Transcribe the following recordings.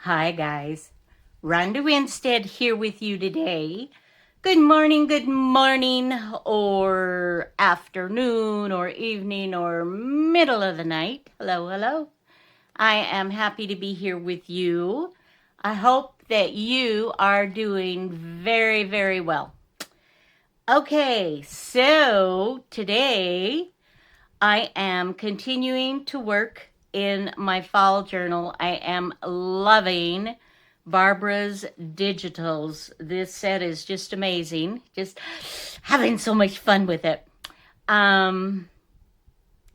Hi, guys. Ronda Winstead here with you today. good morning, or afternoon, or evening, or middle of the night. Hello, hello. I am happy to be here with you. I hope that you are doing very, very well. Okay, so today I am continuing to work in my fall journal. I am loving Barbara's digitals. This set is just amazing. Just having so much fun with it. Um,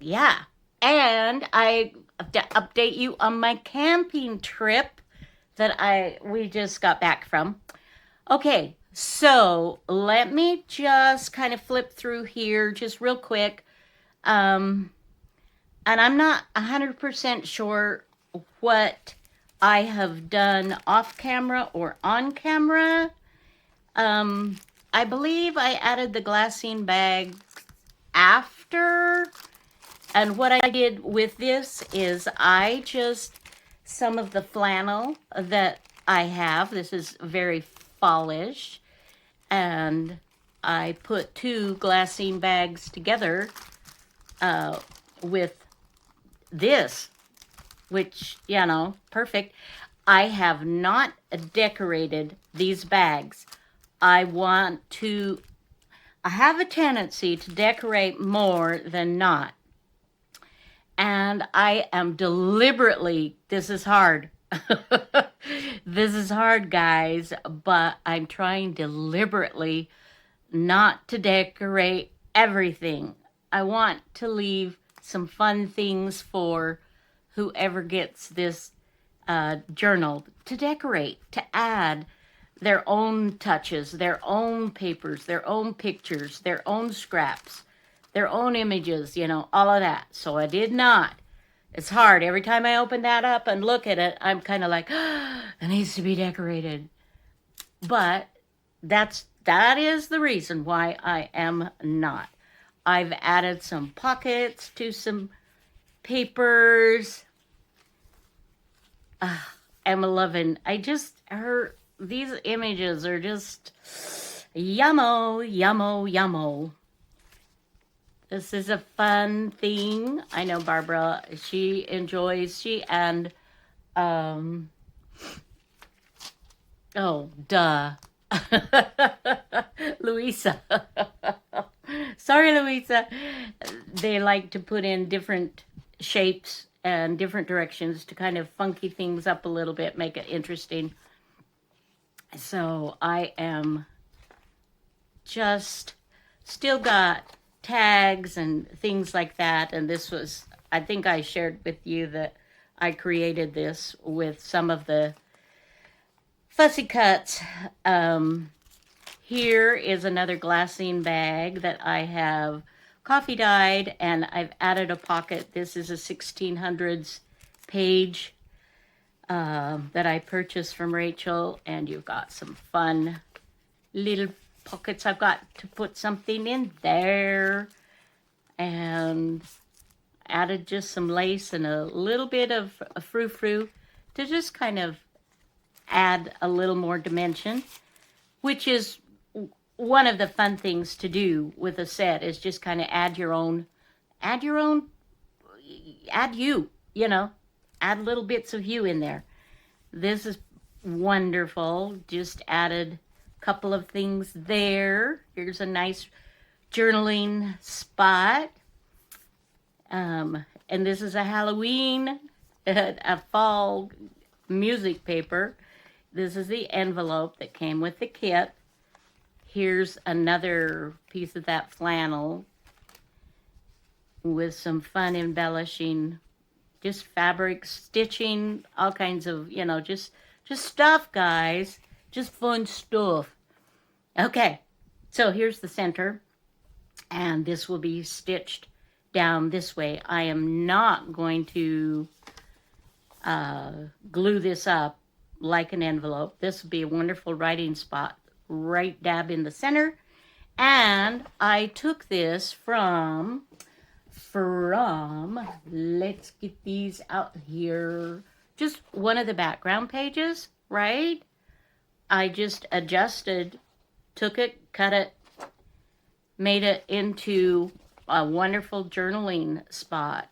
yeah. And I update you on my camping trip that we just got back from. Okay, so let me just kind of flip through here just real quick. Um, and I'm not 100% sure what I have done off camera or on camera. Um, I believe I added the glassine bag after. And what I did with this is some of the flannel that I have, this is very fallish, and I put two glassine bags together with this, which, perfect. I have not decorated these bags. I have a tendency to decorate more than not. And I am deliberately, this is hard. This is hard, guys, but I'm trying deliberately not to decorate everything. I want to leave some fun things for whoever gets this journal to decorate, to add their own touches, their own papers, their own pictures, their own scraps, their own images, all of that. So I did not. It's hard. Every time I open that up and look at it, I'm kind of like, it needs to be decorated. But that is the reason why I am not. I've added some pockets to some papers. I'm loving. These images are just yummo, yummo, yummo. This is a fun thing. I know Barbara, she and oh, duh. Louisa. Sorry, Louisa. They like to put in different shapes and different directions to kind of funky things up a little bit, make it interesting. So I am just still got tags and things like that. And this was, I think I shared with you that I created this with some of the fussy cuts. Here is another glassine bag that I have coffee dyed, and I've added a pocket. This is a 1600s page that I purchased from Rachel, and you've got some fun little pockets. I've got to put something in there, and added just some lace and a little bit of a frou-frou to just kind of add a little more dimension, which is one of the fun things to do with a set, is just kind of add you, add little bits of you in there. This is wonderful. Just added a couple of things there. Here's a nice journaling spot. And this is a Halloween, a fall music paper. This is the envelope that came with the kit. Here's another piece of that flannel with some fun embellishing, just fabric stitching, all kinds of, just stuff, guys. Just fun stuff. Okay, so here's the center, and this will be stitched down this way. I am not going to glue this up like an envelope. This would be a wonderful writing spot right dab in the center. And I took this from let's get these out here. just one of the background pages, right? I just adjusted, took it, cut it, made it into a wonderful journaling spot.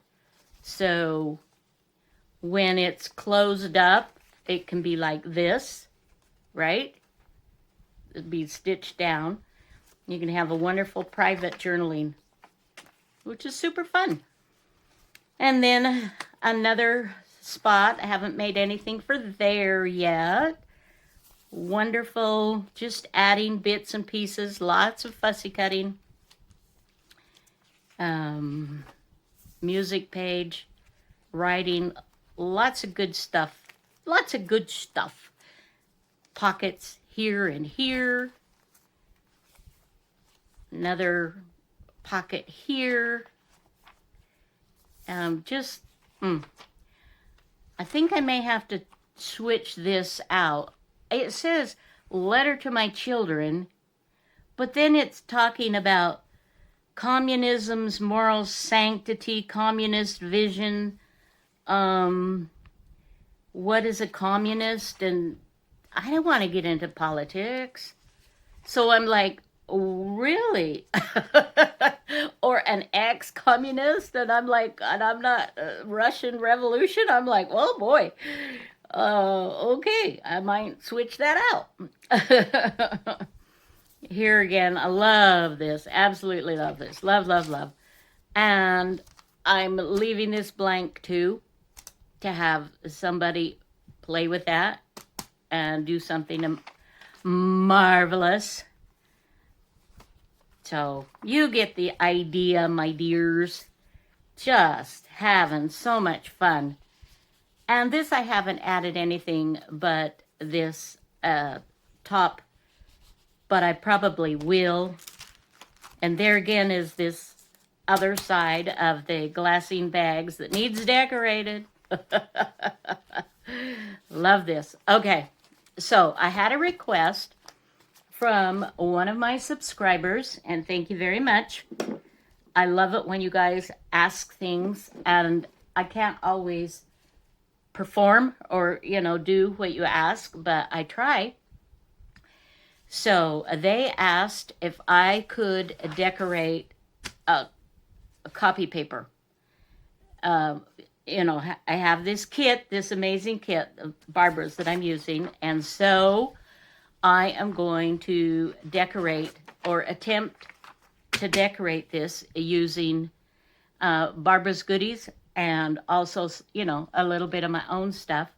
So when it's closed up, it can be like this, right? It'd be stitched down. You can have a wonderful private journaling, which is super fun. And then another spot, I haven't made anything for there yet. Wonderful, just adding bits and pieces, lots of fussy cutting. Music page, writing, lots of good stuff. Lots of good stuff. Pockets here and here. Another pocket here. I think I may have to switch this out. It says letter to my children, but then it's talking about communism's moral sanctity, communist vision. What is a communist? And I don't want to get into politics. So I'm like, really? Or an ex-communist? And I'm like, and I'm not Russian Revolution? I'm like, oh boy. Okay, I might switch that out. Here again, I love this. Absolutely love this. Love, love, love. And I'm leaving this blank too, to have somebody play with that and do something marvelous. So you get the idea, my dears. Just having so much fun. And this, I haven't added anything but this top, but I probably will. And there again is this other side of the glassine bags that needs decorated. Love this. Okay, so I had a request from one of my subscribers, and thank you very much. I love it when you guys ask things, and I can't always perform or, do what you ask, but I try. So they asked if I could decorate a copy paper. I have this kit, this amazing kit of Barbara's that I'm using, and so I am going to decorate or attempt to decorate this using Barbara's goodies and also, a little bit of my own stuff.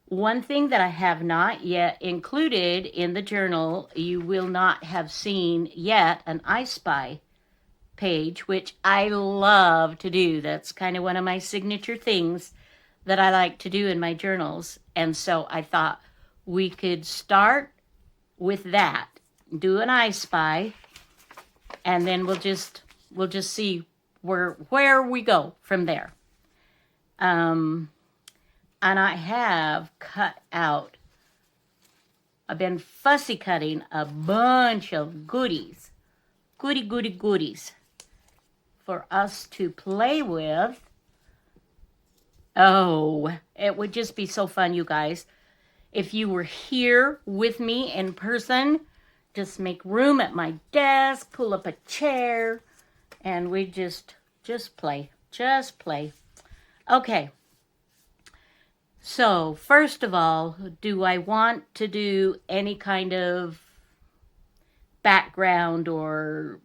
One thing that I have not yet included in the journal, you will not have seen yet an I Spy page, which I love to do. That's kind of one of my signature things that I like to do in my journals. And so I thought we could start with that, do an I Spy, and then we'll just see where we go from there. And I have cut out, I've been fussy cutting a bunch of goodies, goodies for us to play with. Oh, it would just be so fun, you guys. If you were here with me in person, just make room at my desk, pull up a chair, and we just play. Okay. So, first of all, do I want to do any kind of background or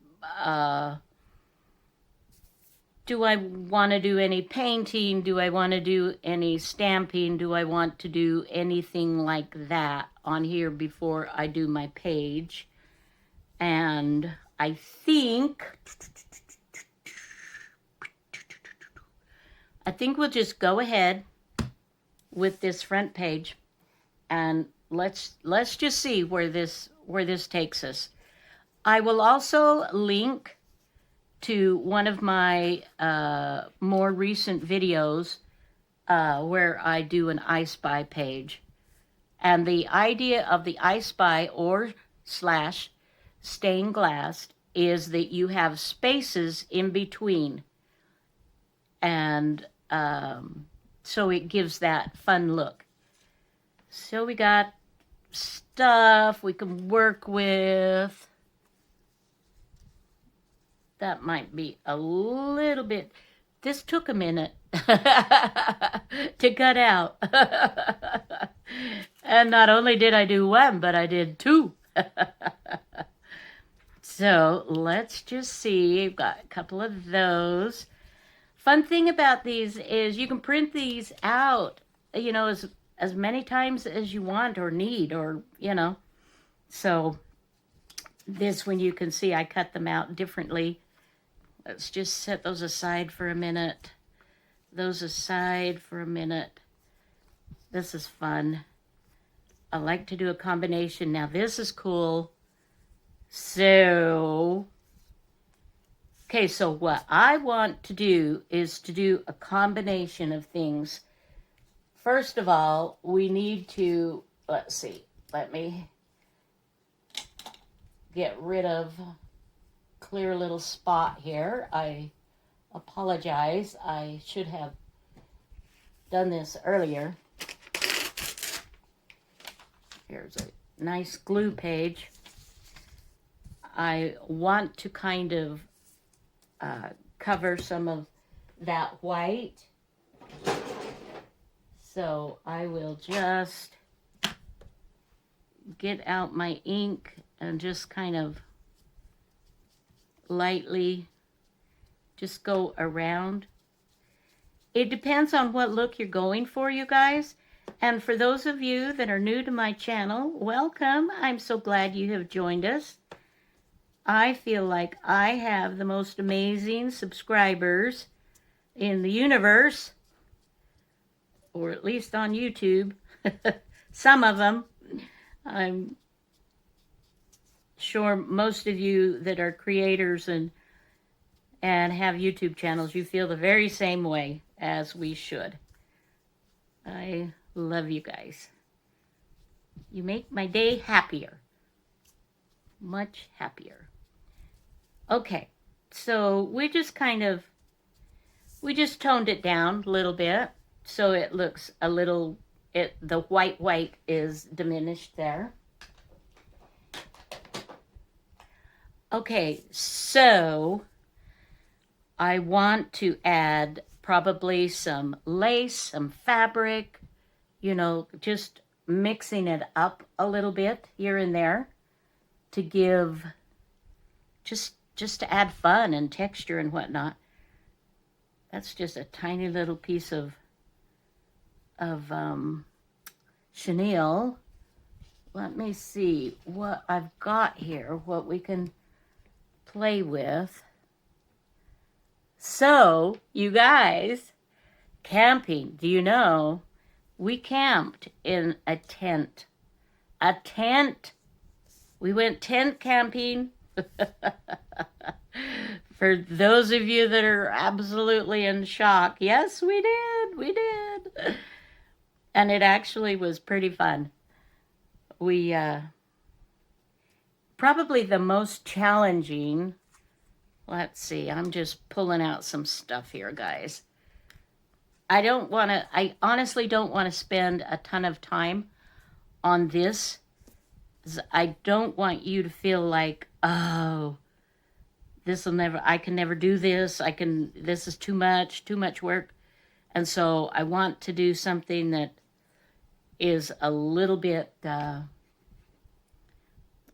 do I want to do any painting? Do I want to do any stamping? Do I want to do anything like that on here before I do my page? And I think we'll just go ahead with this front page and let's just see where this takes us. I will also link to one of my more recent videos where I do an I Spy page. And the idea of the I Spy or / stained glass is that you have spaces in between. And So it gives that fun look. So we got stuff we can work with. That might be a little bit. This took a minute to cut out. And not only did I do one, but I did two. So let's just see. I've got a couple of those. Fun thing about these is you can print these out, you know, as many times as you want or need, or, you know. So this one you can see I cut them out differently. Let's just set those aside for a minute. Those aside for a minute. This is fun. I like to do a combination. Now this is cool. So, okay, so what I want to do is to do a combination of things. First of all, we need to, let's see, let me get rid of clear little spot here. I apologize. I should have done this earlier. Here's a nice glue page. I want to kind of cover some of that white. So I will just get out my ink and just kind of lightly just go around. It depends on what look you're going for, you guys. And for those of you that are new to my channel, welcome. I'm so glad you have joined us. I feel like I have the most amazing subscribers in the universe, or at least on YouTube. Some of them. I'm sure most of you that are creators and have YouTube channels, you feel the very same way as we should. I love you guys. You make my day happier. Much happier. Okay, so we just toned it down a little bit so it looks a little, the white is diminished there. Okay, so I want to add probably some lace, some fabric, you know, just mixing it up a little bit here and there to give, just to add fun and texture and whatnot. That's just a tiny little piece of chenille. Let me see what I've got here, what we can play with. So, you guys, camping, do you know, we camped in a tent. A tent. We went tent camping. For those of you that are absolutely in shock, yes, we did. And it actually was pretty fun. We, probably the most challenging, let's see, I'm just pulling out some stuff here, guys. I honestly don't want to spend a ton of time on this. I don't want you to feel like, oh, I can never do this. This is too much work. And so I want to do something that is a little bit, well,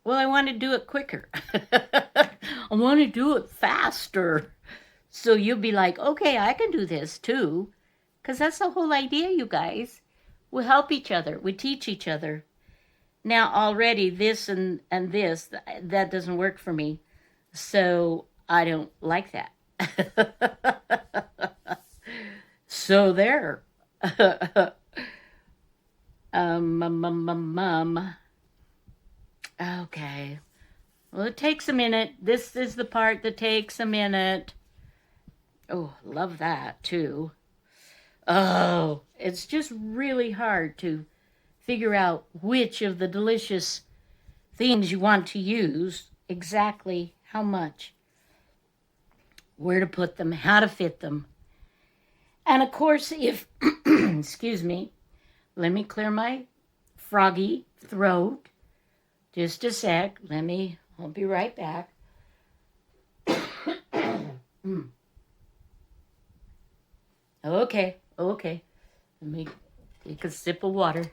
I want to do it quicker. I want to do it faster. So you'll be like, okay, I can do this too. Because that's the whole idea, you guys. We help each other. We teach each other. Now, already this and this, that doesn't work for me. So I don't like that. So there. Okay. Well, it takes a minute. This is the part that takes a minute. Oh, love that too. Oh, it's just really hard to figure out which of the delicious things you want to use, exactly how much, where to put them, how to fit them. And of course, if, excuse me, let me clear my froggy throat. Just a sec. I'll be right back. Okay. Let me take a sip of water.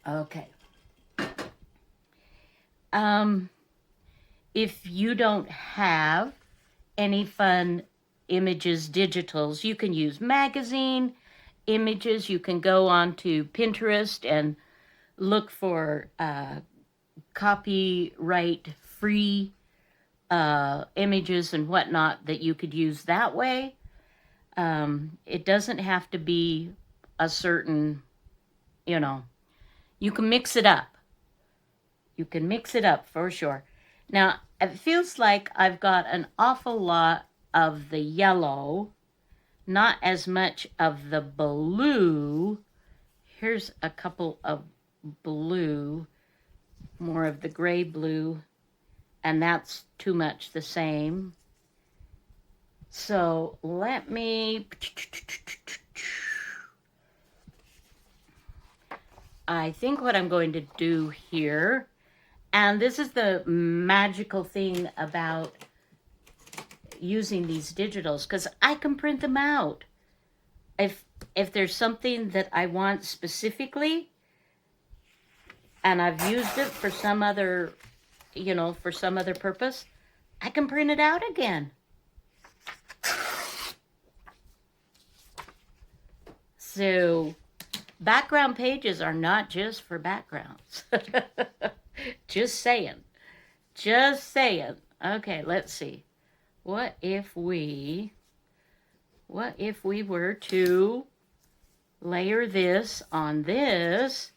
Okay. If you don't have any fun images, digitals, you can use magazine images. You can go on to Pinterest and look for copyright free images and whatnot that you could use that way. It doesn't have to be a certain, you can mix it up. You can mix it up for sure. Now, it feels like I've got an awful lot of the yellow, not as much of the blue. Here's a couple of blue, more of the gray blue, and that's too much the same. So let me, I think what I'm going to do here, and this is the magical thing about using these digitals, because I can print them out. If there's something that I want specifically, and I've used it for some other, for some other purpose, I can print it out again. So background pages are not just for backgrounds. Just saying. Okay, let's see. What if we were to layer this on this?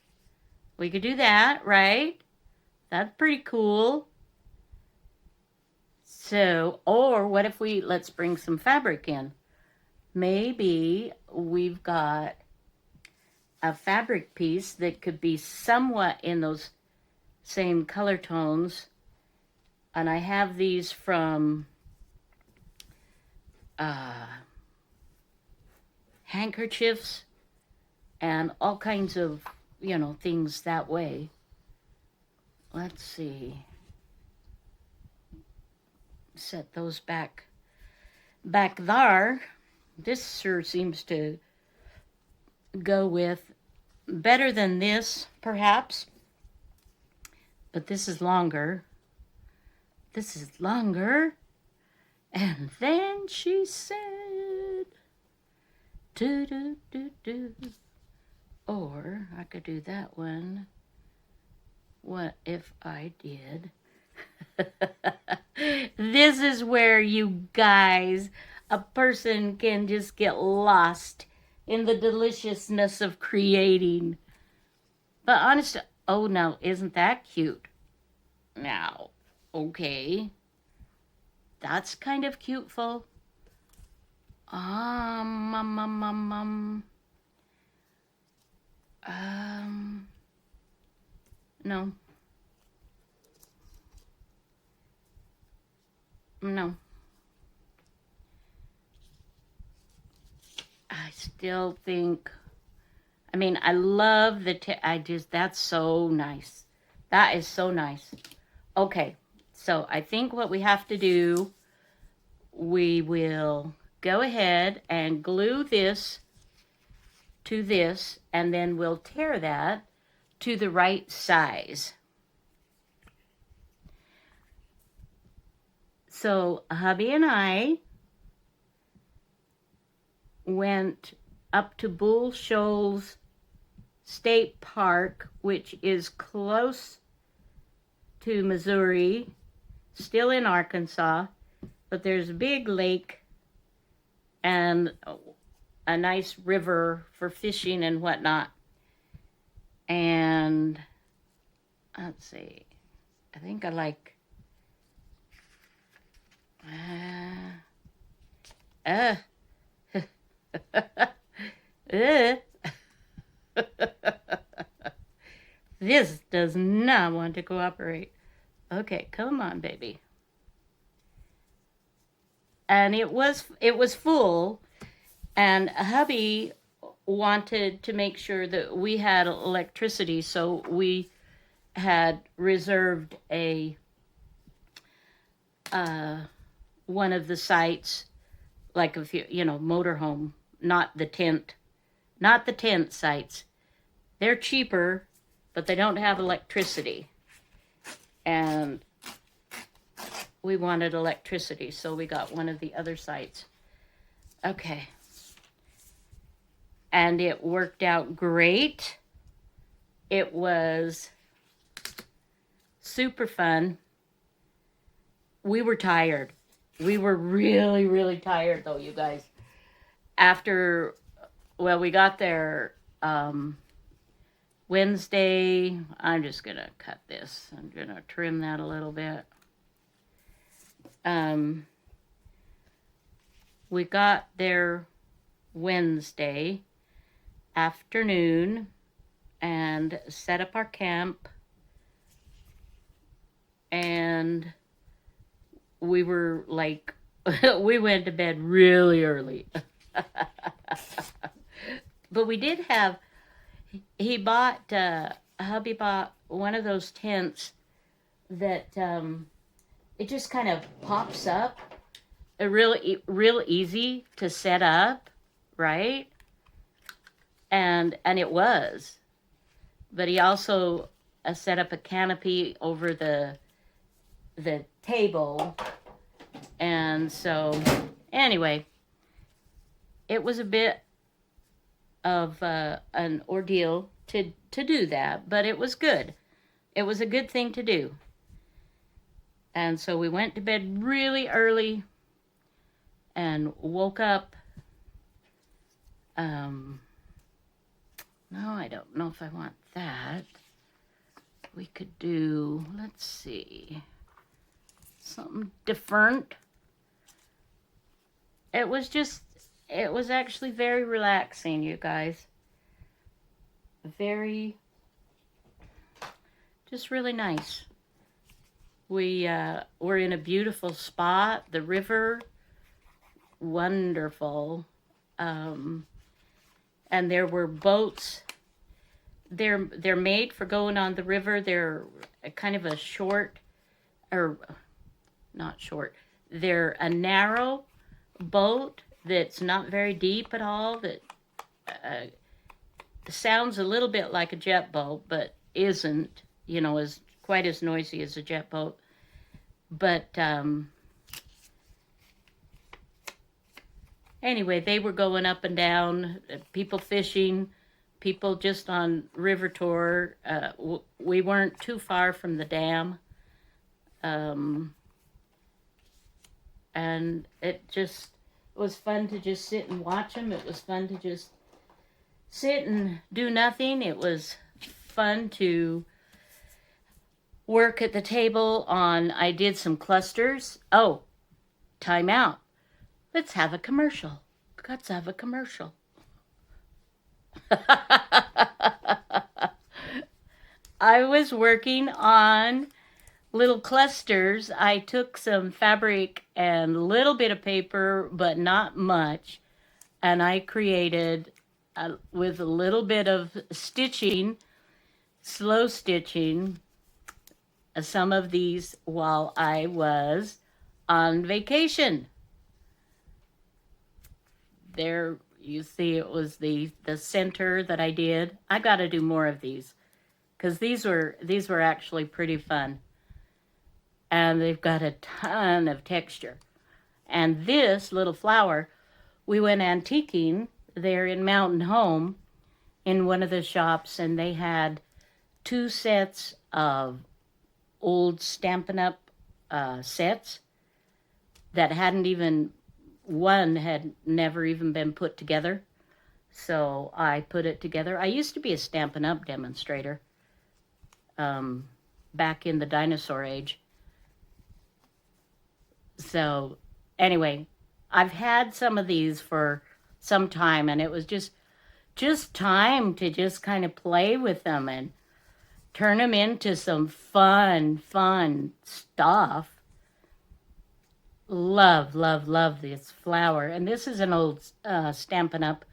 We could do that, right? That's pretty cool. So, or what if let's bring some fabric in. Maybe we've got a fabric piece that could be somewhat in those same color tones. And I have these from handkerchiefs and all kinds of, things that way. Let's see. Set those back there. This sure seems to go with better than this, perhaps. But this is longer. And then she said, do. Or I could do that one. What if I did? This is where you guys, a person can just get lost in the deliciousness of creating. But honestly, oh no, isn't that cute? Now, okay. That's kind of cuteful. No. I still think, I love that's so nice. That is so nice. Okay, so I think what we have to do, we will go ahead and glue this to this, and then we'll tear that to the right size. So hubby and I went up to Bull Shoals State Park, which is close to Missouri, still in Arkansas, but there's a big lake and a nice river for fishing and whatnot. And let's see, I think I like this does not want to cooperate. Okay, come on, baby. and it was full, and hubby wanted to make sure that we had electricity, so we had reserved a uh, one of the sites, like a few, motorhome, not the tent sites. They're cheaper, but they don't have electricity, and we wanted electricity, so we got one of the other sites. Okay. And it worked out great. It was super fun. We were tired. We were really, really tired, though, you guys. We got there Wednesday. I'm just going to cut this. I'm going to trim that a little bit. We got there Wednesday afternoon and set up our camp, and we were like, we went to bed really early. But we did have, hubby bought one of those tents that it just kind of pops up, real easy to set up, right? And it was. But he also set up a canopy over the table. And so, anyway, it was a bit of an ordeal to do that, but it was good. It was a good thing to do. And so we went to bed really early and woke up. No, I don't know if I want that. We could do, let's see, something different. It was actually very relaxing, you guys. Just really nice. We were in a beautiful spot. The river, wonderful. And there were boats. They're made for going on the river. They're kind of a short, or not short. They're a narrow boat that's not very deep at all. That sounds a little bit like a jet boat, but isn't. Is quite as noisy as a jet boat. But anyway, they were going up and down, people fishing, people just on river tour. We weren't too far from the dam. And it was fun to just sit and watch them. It was fun to just sit and do nothing. It was fun to work at the table I did some clusters. Oh, time out. Let's have a commercial. Let's have a commercial. I was working on little clusters. I took some fabric and a little bit of paper, but not much. And I created, with a little bit of stitching, slow stitching, some of these while I was on vacation. There, you see, it was the center that I did. I got to do more of these, because these were actually pretty fun, and they've got a ton of texture. And this little flower, we went antiquing there in Mountain Home in one of the shops, and they had 2 sets of old Stampin' Up sets that one had never even been put together. So I put it together. I used to be a Stampin' Up demonstrator back in the dinosaur age. So anyway, I've had some of these for some time, and it was just time to just kind of play with them and turn them into some fun stuff. love, love, love this flower. And this is an old Stampin' Up!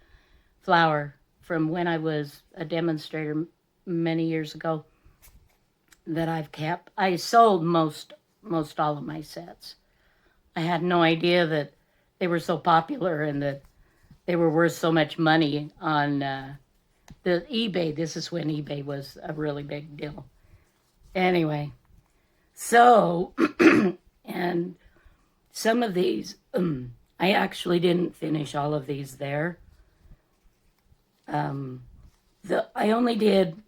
Flower from when I was a demonstrator many years ago that I've kept. I sold most all of my sets. I had no idea that they were so popular and that they were worth so much money on the eBay. This is when eBay was a really big deal. Anyway, so and some of these, I actually didn't finish all of these there. I only did.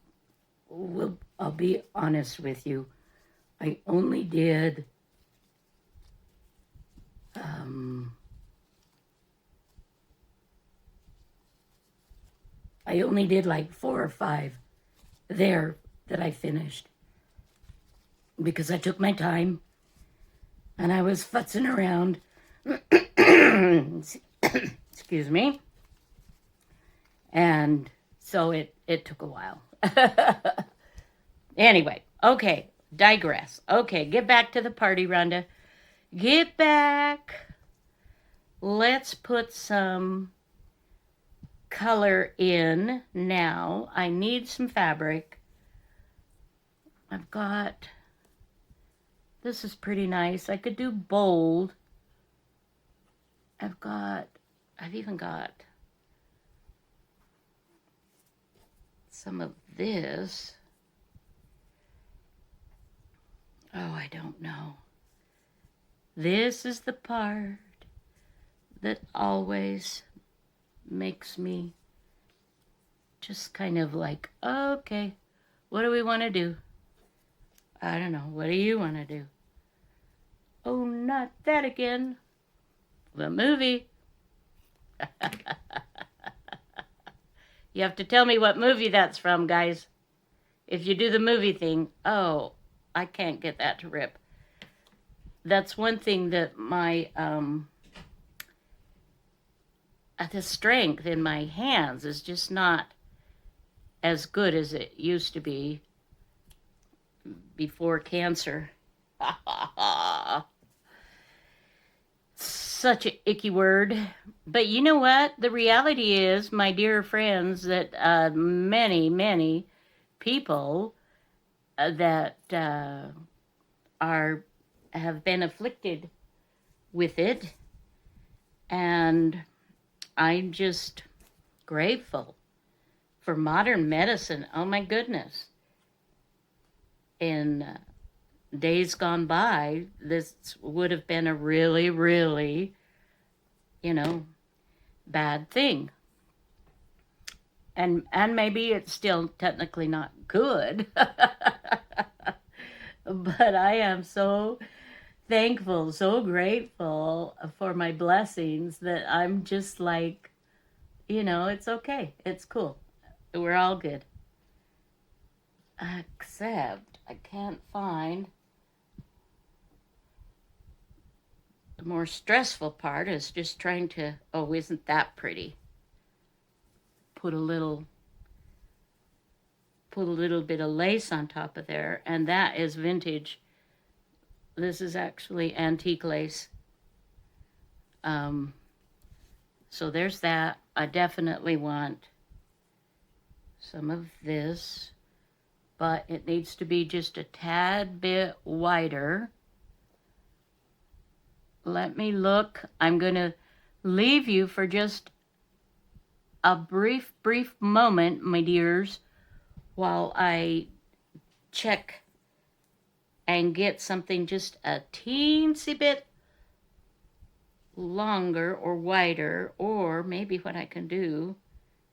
I'll be honest with you. I only did. I only did like 4 or 5 there that I finished because I took my time and I was futzing around. Excuse me. And so it took a while. Anyway, okay, digress. Okay, get back to the party, Rhonda. Get back. Let's put some color in now. I need some fabric. I've got, this is pretty nice. I could do bold. I've even got some of this. Oh, I don't know. This is the part that always makes me just kind of like, okay, what do we want to do? I don't know. What do you want to do? Oh, not that again. The movie. You have to tell me what movie that's from, guys. If you do the movie thing, oh, I can't get that to rip. That's one thing that my, the strength in my hands is just not as good as it used to be before cancer. Such an icky word. But you know what? The reality is, my dear friends, that many people that have been afflicted with it, and I'm just grateful for modern medicine. Oh my goodness. In days gone by, this would have been a really, bad thing. And maybe it's still technically not good. But I am so thankful, so grateful for my blessings that I'm just like, it's okay. It's cool. We're all good. Except I can't find. The more stressful part is just trying to, oh, isn't that pretty? Put a little bit of lace on top of there, and that is vintage. This is actually antique lace. So there's that. I definitely want some of this, but it needs to be just a tad bit wider. Let me look. I'm going to leave you for just a brief moment, my dears, while I check and get something just a teensy bit longer or wider, or maybe what I can do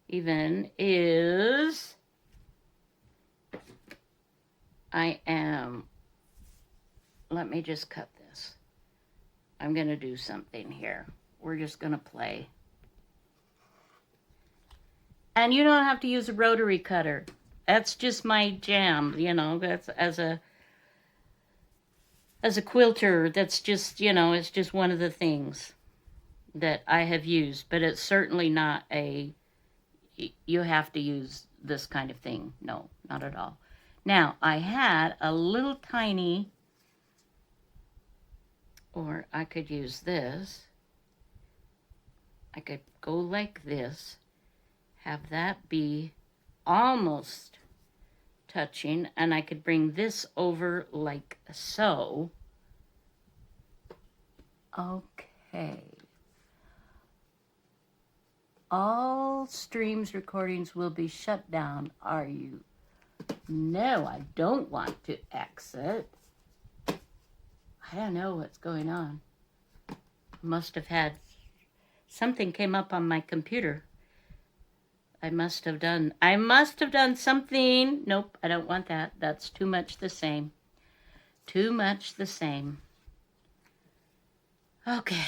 even is let me just cut this. I'm going to do something here. We're just going to play. And you don't have to use a rotary cutter. That's just my jam, that's as a quilter, that's just, it's just one of the things that I have used, but it's certainly not you have to use this kind of thing. No, not at all. Now, I had a little tiny Or I could use this. I could go like this, have that be almost touching, and I could bring this over like so. Okay. All streams recordings will be shut down. Are you? No, I don't want to exit. I don't know what's going on. Must have had something came up on my computer. I must have done something. Nope, I don't want that. That's too much the same. Too much the same. Okay.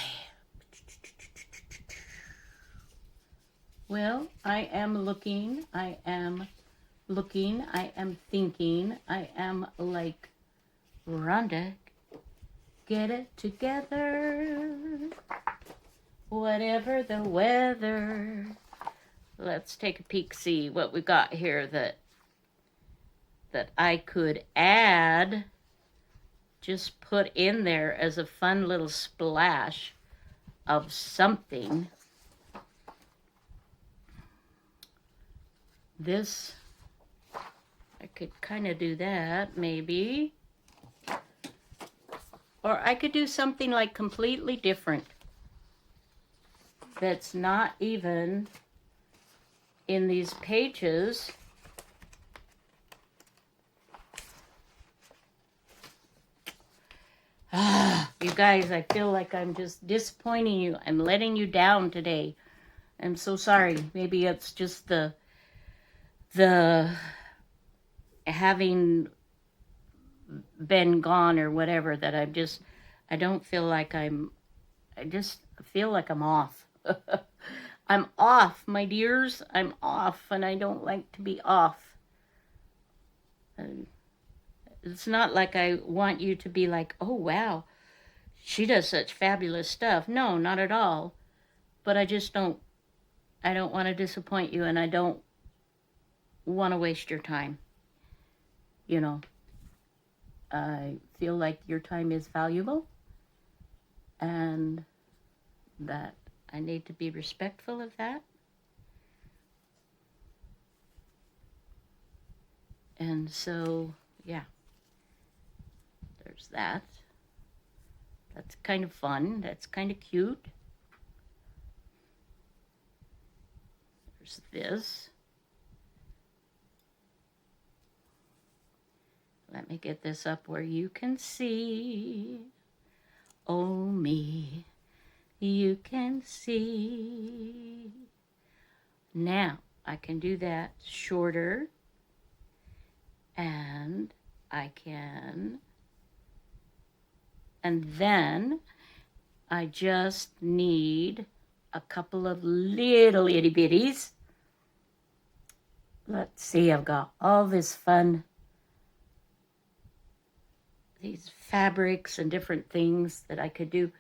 Well, I am looking, I am thinking, I am like, Rhonda, get it together, whatever the weather. Let's take a peek, see what we got here that I could add, just put in there as a fun little splash of something. This, I could kind of do that, maybe. Or I could do something like completely different. That's not even in these pages. You guys, I feel like I'm just disappointing you. I'm letting you down today. I'm so sorry. Maybe it's just the having been gone or whatever, that I don't feel like I just feel like I'm off. I'm off, my dears. I'm off, and I don't like to be off. It's not like I want you to be like, oh, wow, she does such fabulous stuff. No, not at all. But I don't want to disappoint you, and I don't want to waste your time. You know, I feel like your time is valuable, and that I need to be respectful of that. And so, yeah, there's that. That's kind of fun. That's kind of cute. There's this. Let me get this up where you can see. Oh, me, you can see. Now, I can do that shorter. And I can. And then I just need a couple of little itty bitties. Let's see, I've got all this fun, these fabrics and different things that I could do.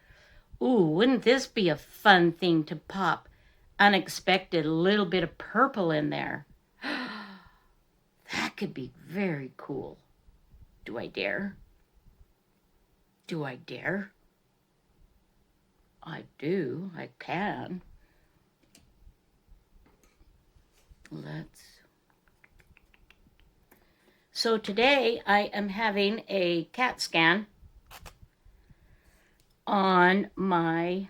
Ooh, wouldn't this be a fun thing to pop unexpected little bit of purple in there? That could be very cool. Do I dare? Do I dare? I do. I can. So today I am having a CAT scan on my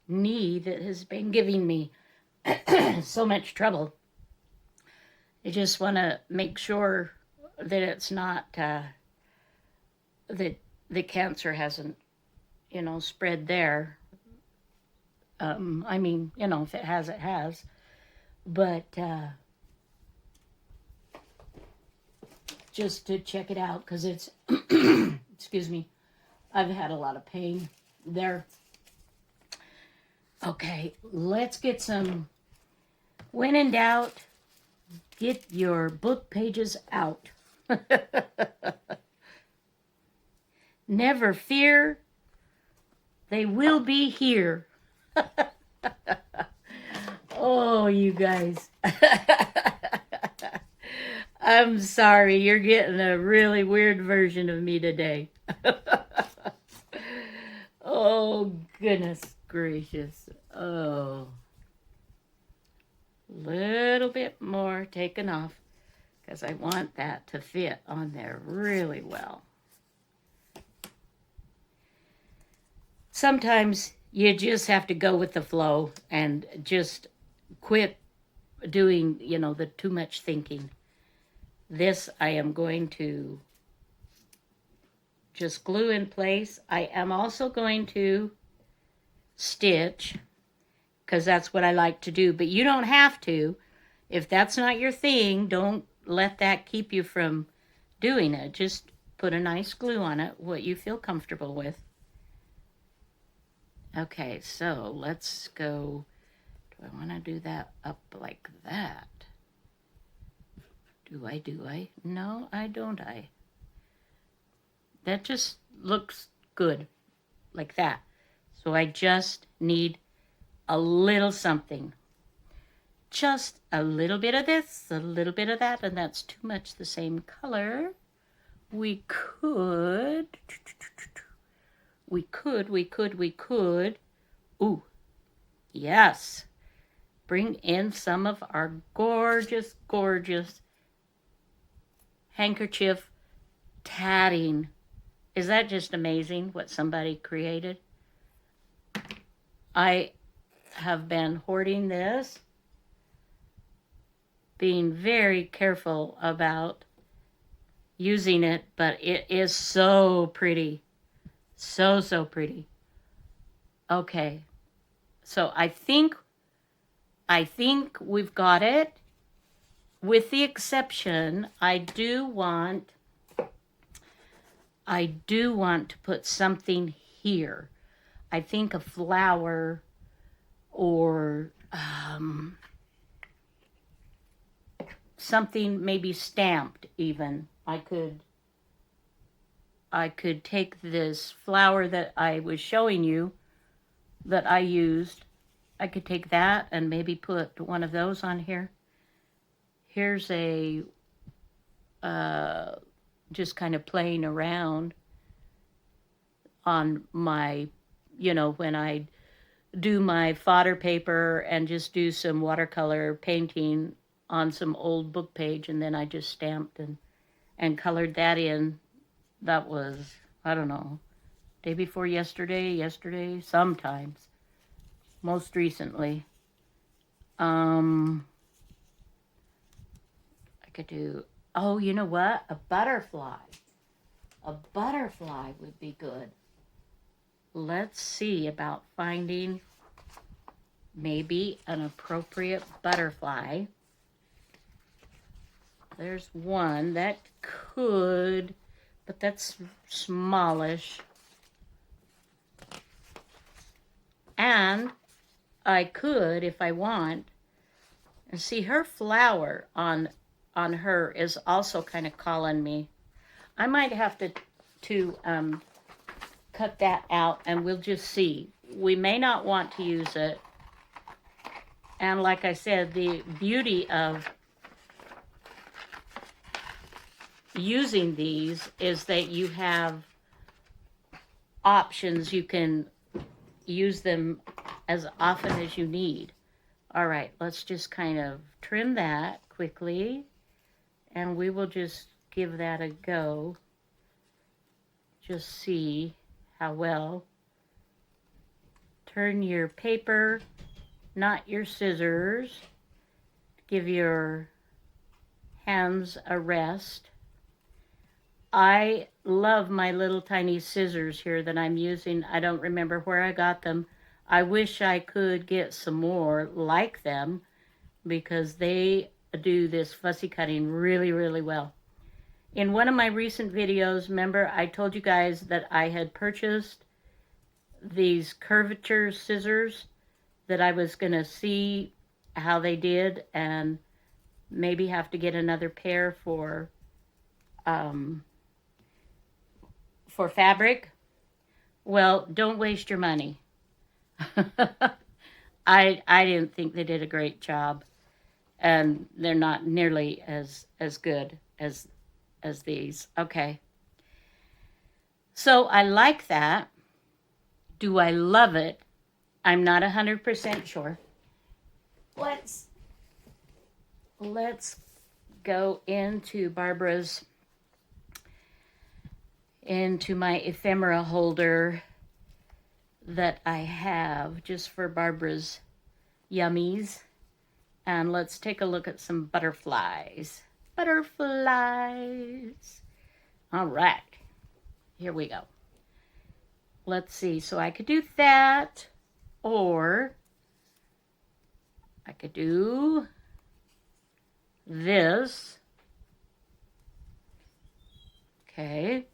knee that has been giving me so much trouble. I just want to make sure that it's not, that the cancer hasn't, spread there. I mean, if it has, it has. But just to check it out, because it's, excuse me, I've had a lot of pain there. Okay, let's get some, when in doubt, get your book pages out. Never fear, they will be here. Oh, you guys. I'm sorry, you're getting a really weird version of me today. Oh, goodness gracious. Oh. Little bit more taken off because I want that to fit on there really well. Sometimes you just have to go with the flow and just quit doing, the too much thinking. This I am going to just glue in place. I am also going to stitch because that's what I like to do, but you don't have to. If that's not your thing, don't let that keep you from doing it. Just put a nice glue on it, what you feel comfortable with. Okay, so let's go. Do I want to do that up like that? Do I? No, I don't. That just looks good like that. So I just need a little something. Just a little bit of this, a little bit of that, and that's too much the same color. We could. Ooh, yes. Bring in some of our gorgeous, gorgeous handkerchief tatting. Is that just amazing what somebody created? I have been hoarding this, being very careful about using it, but it is so pretty. So, so pretty. Okay. So I think we've got it. With the exception, I do want to put something here. I think a flower or something maybe stamped even. I could take this flower that I was showing you that I used. I could take that and maybe put one of those on here. Here's a just kind of playing around on my, when I do my fodder paper and just do some watercolor painting on some old book page, and then I just stamped and colored that in. That was, I don't know, day before yesterday, sometimes. Most recently. I could do, oh, you know what? A butterfly. A butterfly would be good. Let's see about finding maybe an appropriate butterfly. There's one that could, but that's smallish. And I could, if I want, and see her flower on her is also kind of calling me. I might have to cut that out, and we'll just see. We may not want to use it. And like I said, the beauty of using these is that you have options. You can use them as often as you need. All right, let's just kind of trim that quickly, and we will just give that a go. Just see how well. Turn your paper, not your scissors. Give your hands a rest. I love my little tiny scissors here that I'm using. I don't remember where I got them. I wish I could get some more like them because they do this fussy cutting really, really well. In one of my recent videos, remember I told you guys that I had purchased these curvature scissors that I was going to see how they did and maybe have to get another pair for fabric. Well, don't waste your money. I didn't think they did a great job, and they're not nearly as good as these. Okay. So I like that. Do I love it? I'm not 100% sure. Let's go into my ephemera holder that I have just for Barbara's yummies. And let's take a look at some butterflies. Butterflies. All right, here we go. Let's see, so I could do that, or I could do this. Okay.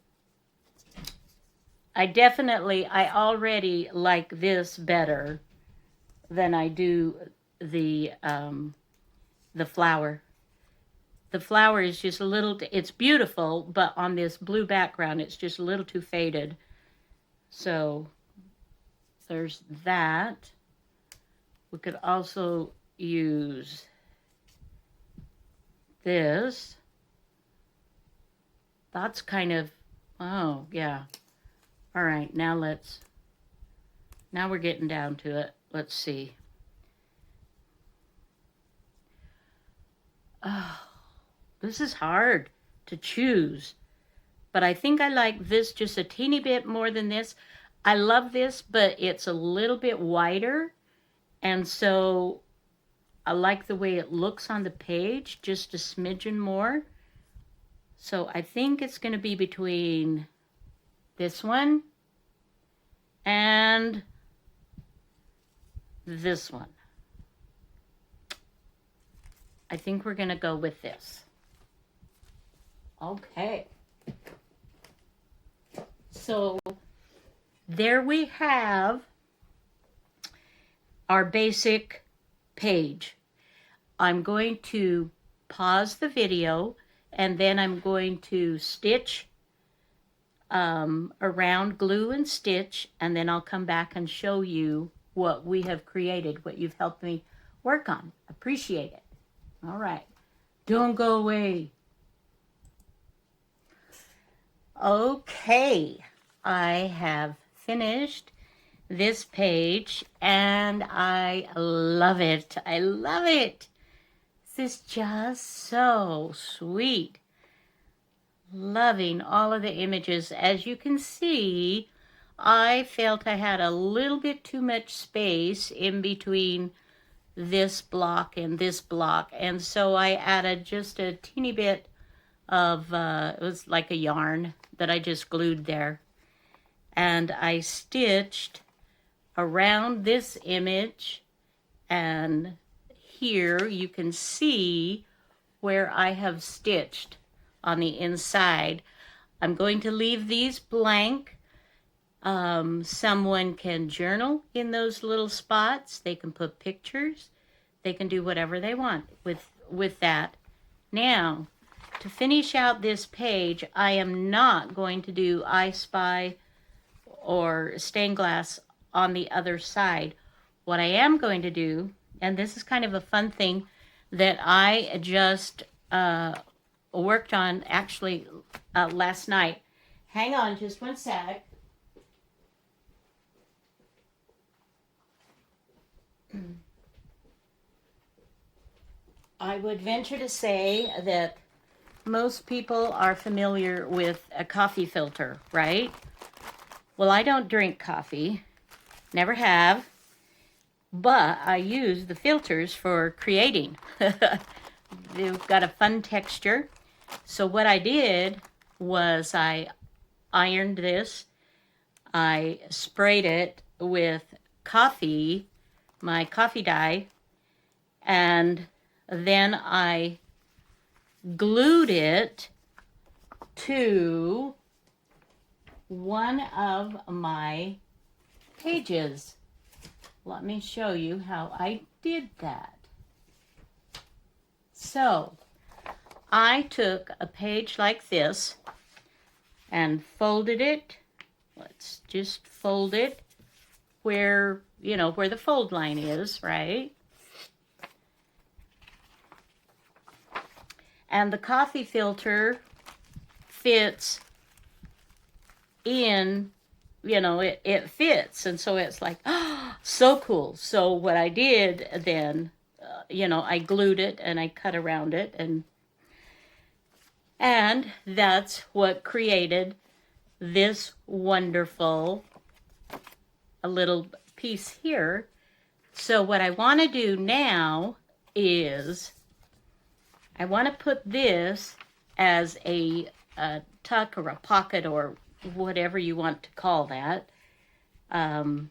I already like this better than I do the flower. The flower is just a little, it's beautiful, but on this blue background, it's just a little too faded. So there's that. We could also use this. That's kind of, oh, yeah. All right, now we're getting down to it. Let's see. Oh, this is hard to choose, but I think I like this just a teeny bit more than this. I love this, but it's a little bit wider, and so I like the way it looks on the page, just a smidgen more. So I think it's going to be between this one and this one. I think we're going to go with this. Okay. So there we have our basic page. I'm going to pause the video and then I'm going to stitch around, glue and stitch, and then I'll come back and show you what we have created, what you've helped me work on. Appreciate it. All right. Don't go away. Okay. I have finished this page and I love it. I love it. This is just so sweet. Loving all of the images. As you can see, I felt I had a little bit too much space in between this block and this block, and so I added just a teeny bit of, it was like a yarn that I just glued there. And I stitched around this image, and here you can see where I have stitched on the inside. I'm going to leave these blank. Someone can journal in those little spots. They can put pictures. They can do whatever they want with that. Now, to finish out this page, I am not going to do I Spy or stained glass on the other side. What I am going to do, and this is kind of a fun thing that I just worked on actually last night. Hang on just one sec. I would venture to say that most people are familiar with a coffee filter, right? Well, I don't drink coffee, never have, but I use the filters for creating. They've got a fun texture. So what I did was I ironed this, I sprayed it with coffee, my coffee dye, and then I glued it to one of my pages. Let me show you how I did that. So I took a page like this and folded it. Let's just fold it where, you know, where the fold line is, right? And the coffee filter fits in it fits. And so it's like, oh, so cool. So what I did then, I glued it and I cut around it, and that's what created this wonderful a little piece here. So what I want to do now is I want to put this as a tuck or a pocket or whatever you want to call that. I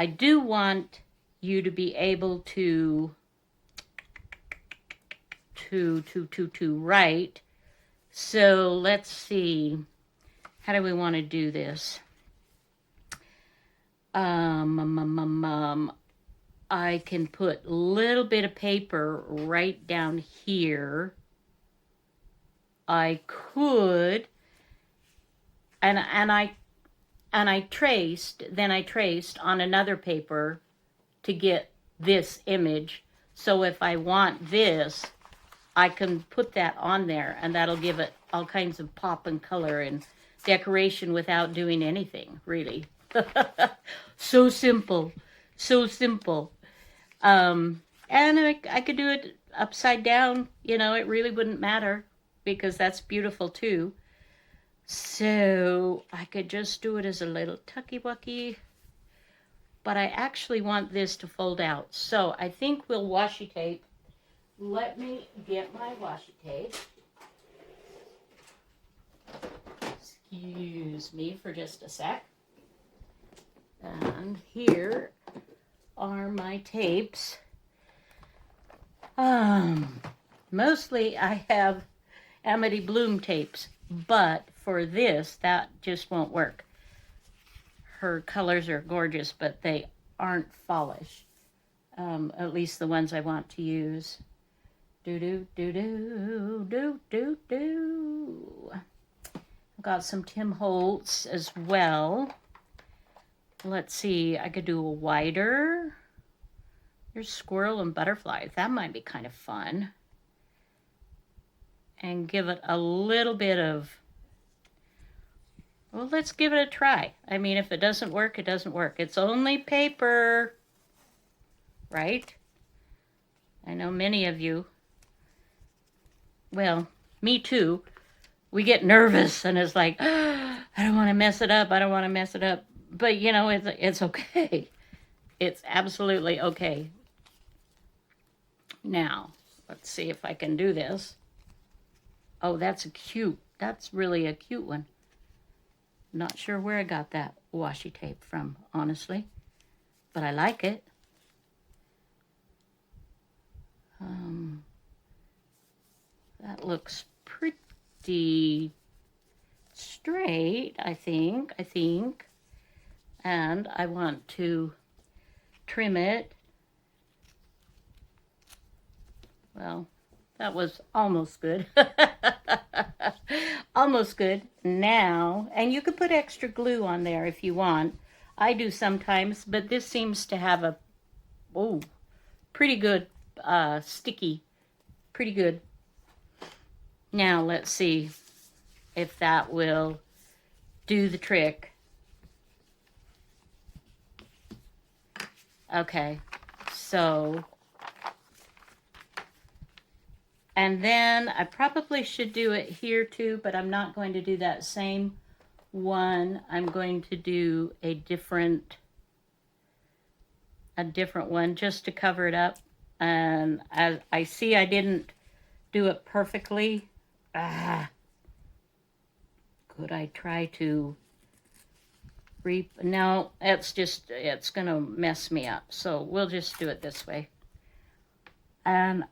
do want you to be able to write. So let's see. How do we want to do this? I can put a little bit of paper right down here. I could, and I traced on another paper to get this image. So if I want this, I can put that on there, and that'll give it all kinds of pop and color and decoration without doing anything, really. So simple, so simple. And I could do it upside down, it really wouldn't matter because that's beautiful too. So I could just do it as a little tucky-wucky, but I actually want this to fold out. So I think we'll washi tape. Let me get my washi tape. Excuse me for just a sec. And here are my tapes. Mostly I have Amity Bloom tapes, but for this, that just won't work. Her colors are gorgeous, but they aren't fallish. At least the ones I want to use. I've got some Tim Holtz as well. Let's see, I could do a wider. There's squirrel and butterflies. That might be kind of fun. And give it a little bit of, well, let's give it a try. I mean, if it doesn't work, it doesn't work. It's only paper, right? I know many of you, well, me too, we get nervous and it's like, oh, I don't want to mess it up. I don't want to mess it up. But, it's okay. It's absolutely okay. Now, let's see if I can do this. Oh, that's really a cute one. Not sure where I got that washi tape from, honestly. But I like it. That looks pretty straight, I think. And I want to trim it. Well, that was almost good. Almost good. Now, and you could put extra glue on there if you want. I do sometimes, but this seems to have a, pretty good sticky. Pretty good. Now, let's see if that will do the trick. Okay, so, and then I probably should do it here too, but I'm not going to do that same one. I'm going to do a different one just to cover it up. And as I see, I didn't do it perfectly. Could I try to no, it's gonna mess me up. So we'll just do it this way. And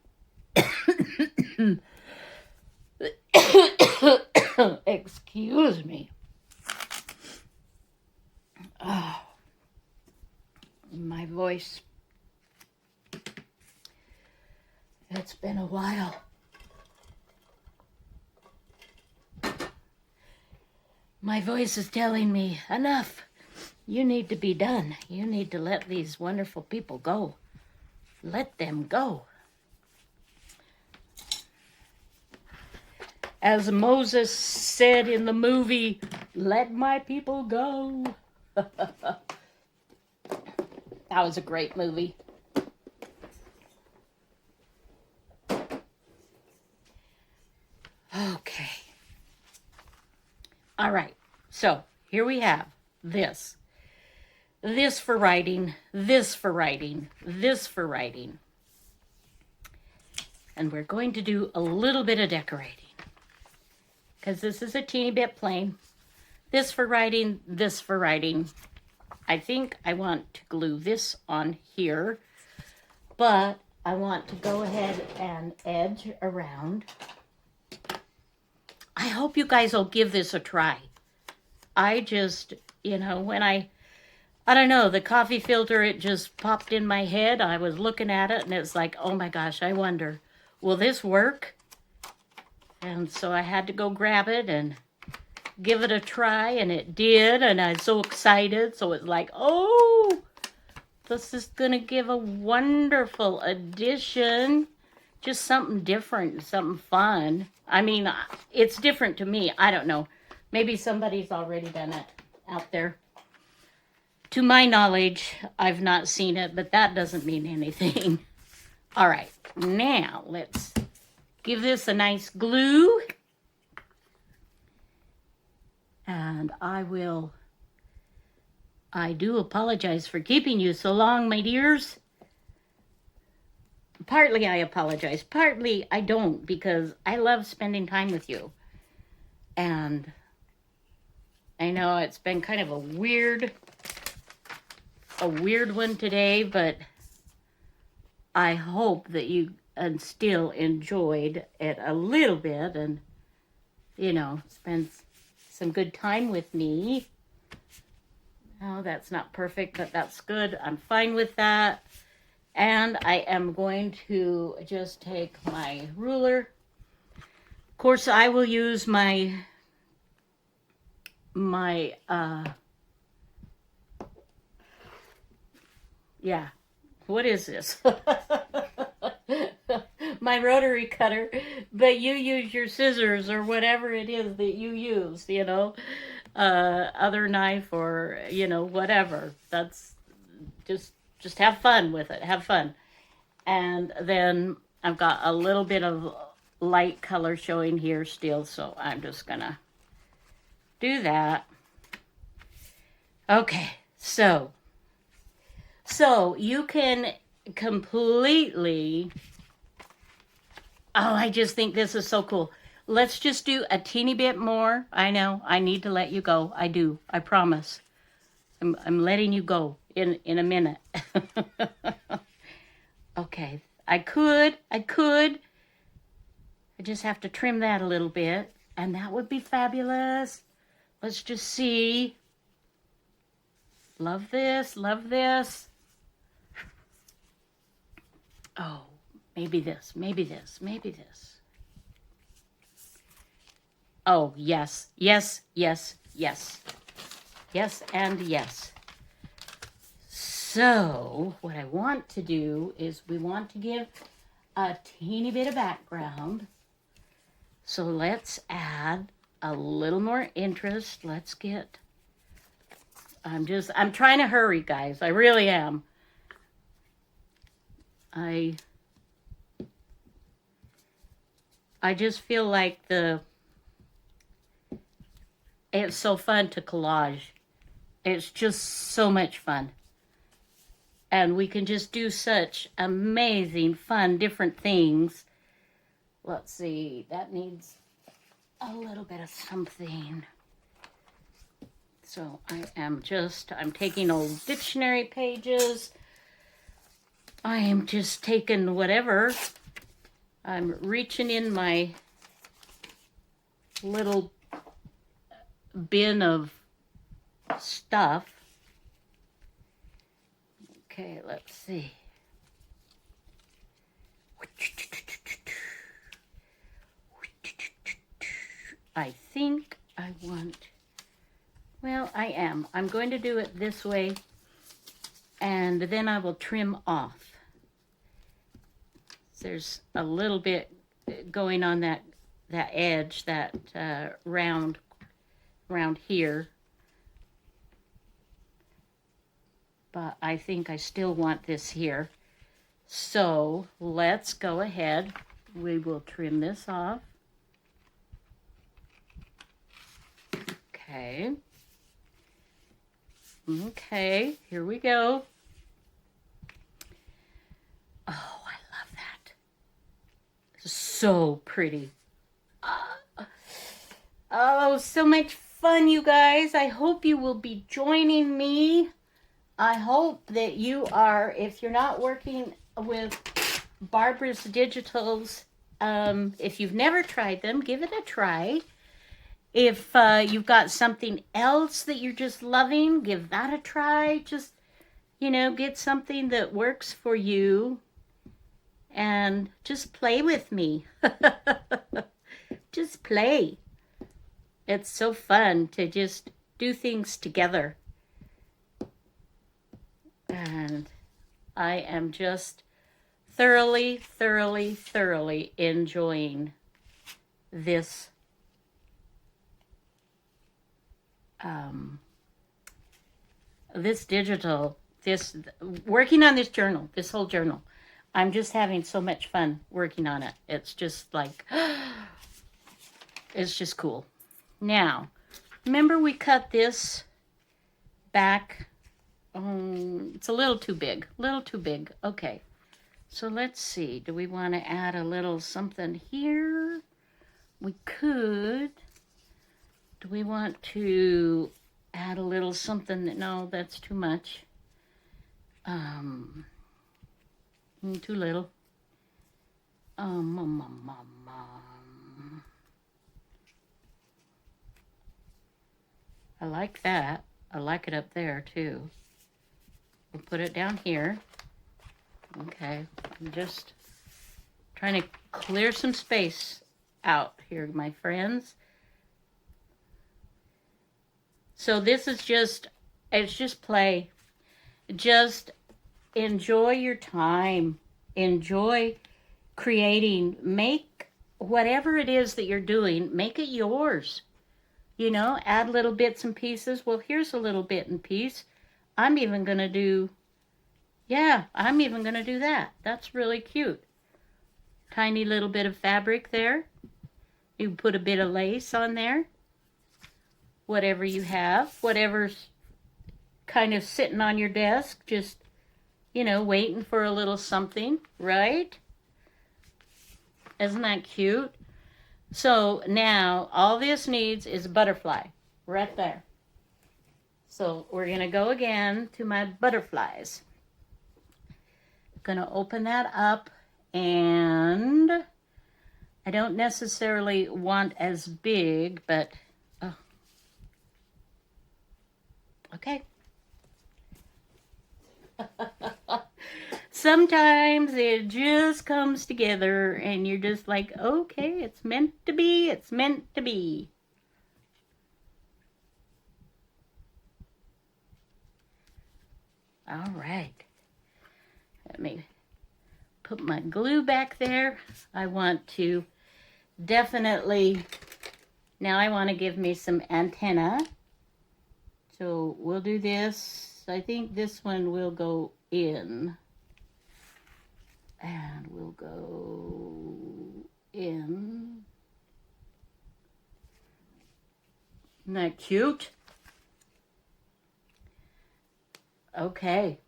excuse me. Oh, my voice. It's been a while. My voice is telling me, enough. You need to be done. You need to let these wonderful people go. Let them go. As Moses said in the movie Let my people go. That was a great movie. Okay. All right. So here we have this. This for writing, this for writing, this for writing. And we're going to do a little bit of decorating. Because this is a teeny bit plain. This for writing, this for writing. I think I want to glue this on here. But I want to go ahead and edge around. I hope you guys will give this a try. I just, when I don't know, the coffee filter, it just popped in my head. I was looking at it and it's like, oh my gosh, I wonder, will this work? And so I had to go grab it and give it a try, and it did, and I was so excited. So it's like, oh, this is going to give a wonderful addition. Just something different, something fun. I mean, it's different to me. I don't know. Maybe somebody's already done it out there. To my knowledge, I've not seen it, but that doesn't mean anything. All right, now let's give this a nice glue. And I do apologize for keeping you so long, my dears. Partly I apologize, partly I don't, because I love spending time with you. And I know it's been kind of a weird one today, but I hope that you still enjoyed it a little bit and, spend some good time with me. Oh, that's not perfect, but that's good. I'm fine with that. And I am going to just take my ruler. Of course, I will use my what is this? My rotary cutter, but you use your scissors or whatever it is that you use, other knife or, whatever. That's just have fun with it. Have fun. And then I've got a little bit of light color showing here still, so I'm just gonna do that. Okay, so you can completely, I just think this is so cool. Let's just do a teeny bit more. I know, I need to let you go. I do, I promise. I'm letting you go in a minute. Okay, I could. I just have to trim that a little bit, and that would be fabulous. Let's just see. Love this, love this. Oh, maybe this, maybe this, maybe this. Oh, yes, yes, yes, yes. Yes and yes. So, what I want to do is we want to give a teeny bit of background. So let's add a little more interest. Let's get, I'm trying to hurry, guys. I really am. I just feel like it's so fun to collage. It's just so much fun. And we can just do such amazing, fun, different things. Let's see, that needs a little bit of something. So I'm taking old dictionary pages. I am just taking whatever. I'm reaching in my little bin of stuff. Okay, let's see. I think I want, I'm going to do it this way, and then I will trim off. There's a little bit going on that edge, that round around here. But I think I still want this here. So let's go ahead. We will trim this off. Okay. Okay, here we go. Oh, I love that. So pretty. Oh, so much fun, you guys. I hope you will be joining me. I hope that you are, if you're not working with Barbara's Digitals, if you've never tried them, give it a try. If you've got something else that you're just loving, give that a try. Just, get something that works for you and just play with me. Just play. It's so fun to just do things together. And I am just thoroughly, thoroughly, thoroughly enjoying this working on this journal, this whole journal. I'm just having so much fun working on it. It's just like, it's just cool. Now, remember we cut this back. It's a little too big, Okay, so let's see. Do we want to add a little something here? We could. Do we want to add a little something? No, that's too much. Too little. I like that. I like it up there too. We'll put it down here. Okay, I'm just trying to clear some space out here, my friends. So this is it's just play. Just enjoy your time. Enjoy creating. Make whatever it is that you're doing, make it yours. Add little bits and pieces. Well, here's a little bit and piece. I'm even going to do that. That's really cute. Tiny little bit of fabric there. You put a bit of lace on there. Whatever you have, whatever's kind of sitting on your desk, just, waiting for a little something, right? Isn't that cute? So now all this needs is a butterfly right there. So we're going to go again to my butterflies. Going to open that up, and I don't necessarily want as big, but okay. Sometimes it just comes together and you're just like, okay, it's meant to be. It's meant to be. All right. Let me put my glue back there. I want to definitely, now I want to give me some antenna. So we'll do this. I think this one will go in. And we'll go in. Isn't that cute? Okay.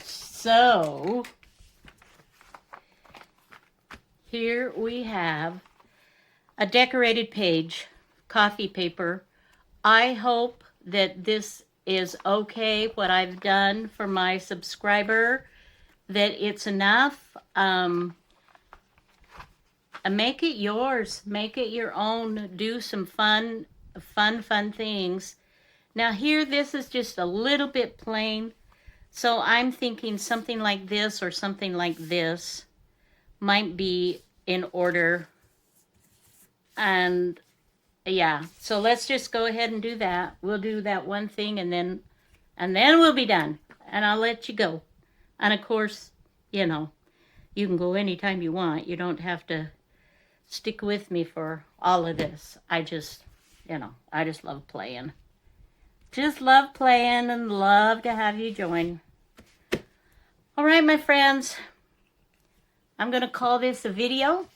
So here we have a decorated page, coffee paper. I hope that this is okay, what I've done for my subscriber, that it's enough. Make it yours. Make it your own. Do some fun things. Now here, this is just a little bit plain. So I'm thinking something like this or something like this might be in order. And yeah, so let's just go ahead and do that. We'll do that one thing and then we'll be done. And I'll let you go. And of course, you can go anytime you want. You don't have to stick with me for all of this. I just you know, I just love playing. Just love playing and love to have you join. All right, my friends, I'm going to call this a video.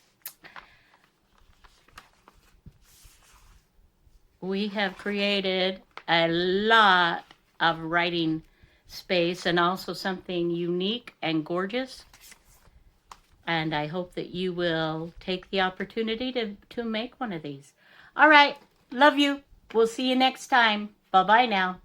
We have created a lot of writing space and also something unique and gorgeous. And I hope that you will take the opportunity to make one of these. All right. Love you. We'll see you next time. Bye-bye now.